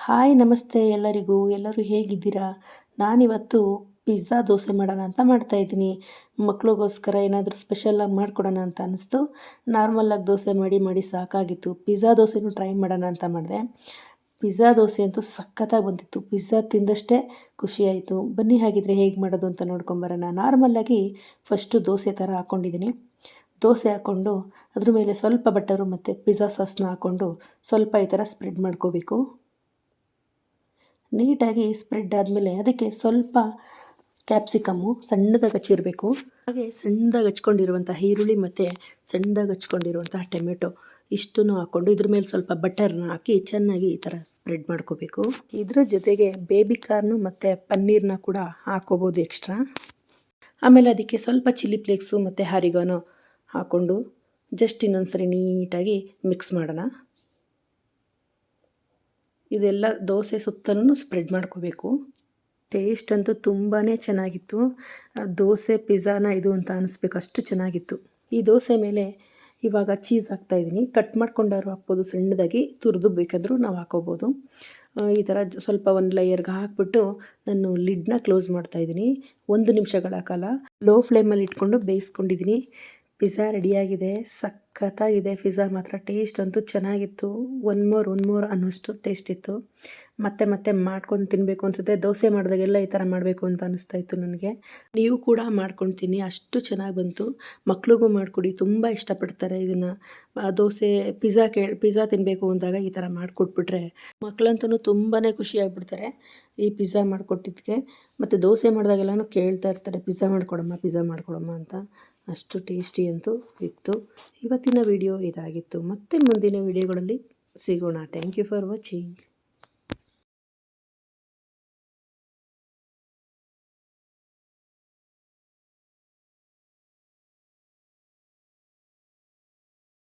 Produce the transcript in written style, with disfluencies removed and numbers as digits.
Hi ನಮಸ್ತೆ ಎಲ್ಲರಿಗೂ. ಎಲ್ಲರೂ ಹೇಗಿದ್ದೀರಾ? ನಾನಿವತ್ತು ಪಿಜ್ಜಾ ದೋಸೆ ಮಾಡೋಣ ಅಂತ ಮಾಡ್ತಾಯಿದ್ದೀನಿ. ಮಕ್ಳಿಗೋಸ್ಕರ ಏನಾದರೂ ಸ್ಪೆಷಲಾಗಿ ಮಾಡಿಕೊಡೋಣ ಅಂತ ಅನ್ನಿಸ್ತು. ನಾರ್ಮಲಾಗಿ ದೋಸೆ ಮಾಡಿ ಸಾಕಾಗಿತ್ತು. ಪಿಜ್ಜಾ ದೋಸೆನೂ ಟ್ರೈ ಮಾಡೋಣ ಅಂತ ಮಾಡಿದೆ. ಪಿಜ್ಜಾ ದೋಸೆ ಅಂತೂ ಸಖತ್ತಾಗಿ ಬಂದಿತ್ತು. ಪಿಜ್ಜಾ ತಿಂದಷ್ಟೇ ಖುಷಿಯಾಯಿತು. ಬನ್ನಿ ಹಾಗಿದ್ರೆ ಹೇಗೆ ಮಾಡೋದು ಅಂತ ನೋಡ್ಕೊಂಬರೋಣ. ನಾರ್ಮಲಾಗಿ ಫಸ್ಟು ದೋಸೆ ಥರ ಹಾಕ್ಕೊಂಡಿದ್ದೀನಿ. ದೋಸೆ ಹಾಕ್ಕೊಂಡು ಅದ್ರ ಮೇಲೆ ಸ್ವಲ್ಪ ಬಟರು ಮತ್ತು ಪಿಜ್ಜಾ ಸಾಸ್ನ ಹಾಕ್ಕೊಂಡು ಸ್ವಲ್ಪ ಈ ಥರ ಸ್ಪ್ರೆಡ್ ಮಾಡ್ಕೋಬೇಕು. ನೀಟಾಗಿ ಸ್ಪ್ರೆಡ್ ಆದಮೇಲೆ ಅದಕ್ಕೆ ಸ್ವಲ್ಪ ಕ್ಯಾಪ್ಸಿಕಮ್ಮು ಸಣ್ಣದಾಗಿ ಹಚ್ಚಿರಬೇಕು. ಹಾಗೆ ಸಣ್ಣದಾಗಿ ಹಚ್ಕೊಂಡಿರುವಂಥ ಈರುಳ್ಳಿ ಮತ್ತು ಸಣ್ಣದಾಗಿ ಹಚ್ಕೊಂಡಿರುವಂಥ ಟೊಮೆಟೊ ಇಷ್ಟನ್ನು ಹಾಕ್ಕೊಂಡು ಇದ್ರ ಮೇಲೆ ಸ್ವಲ್ಪ ಬಟರ್ನ ಹಾಕಿ ಚೆನ್ನಾಗಿ ಈ ಥರ ಸ್ಪ್ರೆಡ್ ಮಾಡ್ಕೋಬೇಕು. ಇದ್ರ ಜೊತೆಗೆ ಬೇಬಿ ಕಾರ್ನು ಮತ್ತು ಪನ್ನೀರನ್ನ ಕೂಡ ಹಾಕ್ಕೋಬೋದು ಎಕ್ಸ್ಟ್ರಾ. ಆಮೇಲೆ ಅದಕ್ಕೆ ಸ್ವಲ್ಪ ಚಿಲ್ಲಿ ಫ್ಲೇಕ್ಸು ಮತ್ತು ಆರಿಗಾನೋ ಹಾಕ್ಕೊಂಡು ಜಸ್ಟ್ ಇನ್ನೊಂದು ಸರಿ ನೀಟಾಗಿ ಮಿಕ್ಸ್ ಮಾಡೋಣ. ಇದೆಲ್ಲ ದೋಸೆ ಸುತ್ತಲೂ ಸ್ಪ್ರೆಡ್ ಮಾಡ್ಕೋಬೇಕು. ಟೇಸ್ಟ್ ಅಂತೂ ತುಂಬಾ ಚೆನ್ನಾಗಿತ್ತು. ದೋಸೆ ಪಿಜ್ಜಾನ ಇದು ಅಂತ ಅನ್ನಿಸ್ಬೇಕು, ಅಷ್ಟು ಚೆನ್ನಾಗಿತ್ತು. ಈ ದೋಸೆ ಮೇಲೆ ಇವಾಗ ಚೀಸ್ ಹಾಕ್ತಾಯಿದ್ದೀನಿ. ಕಟ್ ಮಾಡ್ಕೊಂಡಾರು ಹಾಕ್ಬೋದು, ಸಣ್ಣದಾಗಿ ತುರಿದು ಬೇಕಾದರೂ ನಾವು ಹಾಕೋಬೋದು. ಈ ಥರ ಸ್ವಲ್ಪ ಒಂದು ಲೇಯರ್ಗೆ ಹಾಕ್ಬಿಟ್ಟು ನಾನು ಲಿಡ್ನ ಕ್ಲೋಸ್ ಮಾಡ್ತಾಯಿದ್ದೀನಿ. 1 ನಿಮಿಷಗಳ ಕಾಲ ಲೋ ಫ್ಲೇಮಲ್ಲಿ ಇಟ್ಕೊಂಡು ಬೇಯಿಸ್ಕೊಂಡಿದ್ದೀನಿ. ಪಿಜ್ಜಾ ರೆಡಿಯಾಗಿದೆ. ಸಖತ್ತಾಗಿದೆ ಪಿಜ್ಜಾ ಮಾತ್ರ. ಟೇಸ್ಟ್ ಅಂತೂ ಚೆನ್ನಾಗಿತ್ತು. ಒನ್ ಮೋರ್ ಅನ್ನೋಷ್ಟು ಟೇಸ್ಟ್ ಇತ್ತು. ಮತ್ತೆ ಮಾಡ್ಕೊಂಡು ತಿನ್ನಬೇಕು ಅನಿಸುತ್ತೆ. ದೋಸೆ ಮಾಡಿದಾಗೆಲ್ಲ ಈ ಥರ ಮಾಡಬೇಕು ಅಂತ ಅನ್ನಿಸ್ತಾ ಇತ್ತು ನನಗೆ. ನೀವು ಕೂಡ ಮಾಡ್ಕೊಂಡು ತಿನ್ನಿ, ಅಷ್ಟು ಚೆನ್ನಾಗಿ ಬಂತು. ಮಕ್ಳಿಗೂ ಮಾಡಿಕೊಡಿ, ತುಂಬ ಇಷ್ಟಪಡ್ತಾರೆ ಇದನ್ನು. ದೋಸೆ ಪಿಜ್ಜಾ ತಿನ್ನಬೇಕು ಅಂದಾಗ ಈ ಥರ ಮಾಡಿಕೊಟ್ಬಿಟ್ರೆ ಮಕ್ಕಳಂತೂ ತುಂಬಾ ಖುಷಿಯಾಗ್ಬಿಡ್ತಾರೆ ಈ ಪಿಜ್ಜಾ ಮಾಡಿಕೊಟ್ಟಿದ್ದಕ್ಕೆ. ಮತ್ತು ದೋಸೆ ಮಾಡಿದಾಗೆಲ್ಲನೂ ಕೇಳ್ತಾ ಇರ್ತಾರೆ, ಪಿಜ್ಜಾ ಮಾಡಿಕೊಡಮ್ಮ ಅಂತ. ಅಷ್ಟು ಟೇಸ್ಟಿ ಅಂತೂ ಇತ್ತು. ಇವತ್ತಿನ ವಿಡಿಯೋ ಇದಾಗಿತ್ತು. ಮತ್ತೆ ಮುಂದಿನ ವಿಡಿಯೋಗಳಲ್ಲಿ ಸಿಗೋಣ. Thank you for watching.